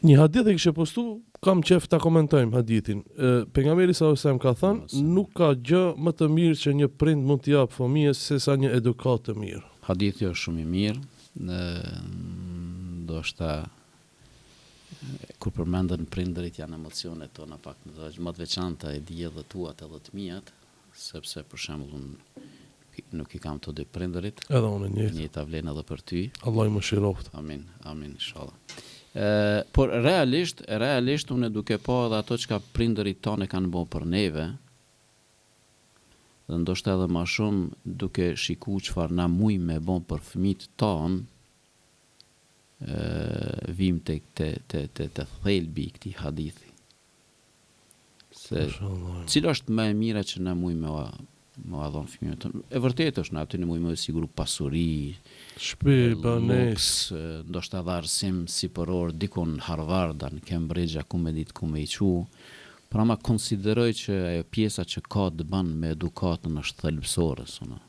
Një hadith e kishe postu, kam qef ta komentojmë hadithin. Pejgamberi sallallahu alajhi wasallam ka thënë, nuk ka gjë më të mirë që një prind mund t'i jap fëmijës se sa një edukat të mirë. Hadithi është shumë i mirë, ndoshta kur përmenden prindërit janë emocionet tona pak më të veçanta e di edhe tuat edhe të mijat, sepse për shembull unë nuk i kam të dy prindërit. Edhe unë njëjtë. Njëjta vlen edhe për ty. Allah i mëshiroft. Amin, inshallah. Por realisht unë duke pa edhe ato që ka prindërit tonë kanë bërë për neve, dhe ndoshta edhe më shumë duke shiku çfarë na muj me bën për fëmijët tonë, vim te thelbi i këtij hadithi. Se cila është më e mira që na muj me dhon fëmijët tonë. E vërtetë është na aty në muj me siguru pasuri, shtëpi, banes, ndoshta edhe arsim sipëror dikun Harvard, në Cambridge, ku me ditë ku me i qu. Pra ma konsideroj që ajo pjesa që ka të bën me edukatën është thelbësore, sona.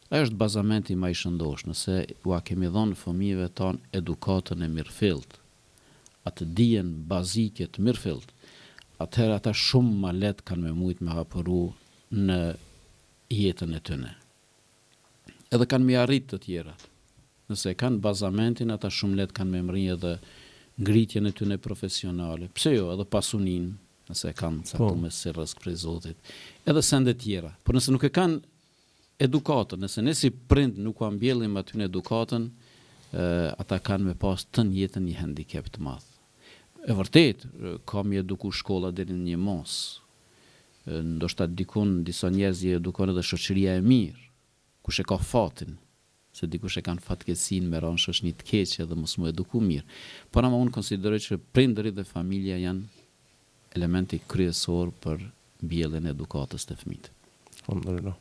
Ajo është bazamenti më i shëndosh, nëse ua kemi dhënë fëmijëve tonë edukatën e mirëfillt, atë dijen bazike të mirëfillt, atëherë ata shumë më lehtë kanë me mujt me hapëru në jetën e tyre. Edhe kanë me arrit të tjerat. Nëse kanë bazamentin, ata shumë lehtë kanë me mri edhe ngritjen e tyre profesionale. Pse jo, edhe pasunin, nëse kanë caktuar si rrezik prej Zotit, edhe sende tjera. Por nëse nuk e kanë edukatën, nëse ne si prind nuk u mbjellim aty në edukatën, ata kanë me pas tën jetën një handicap të madh. E vërtet, ka mi eduku shkolla deri në një mos. Ndoshta disa njerëz i edukon edhe shoqëria e mirë, kush e ka fatin, se dikush e kanë fatkeqësinë me ran shoqëni të keqe dhe mos mu eduku mirë. Por ama unë konsideroj që prindërit dhe familja janë elementi kryesor për mbjelljen e edukatës të fëmijët. Alhamdulillah.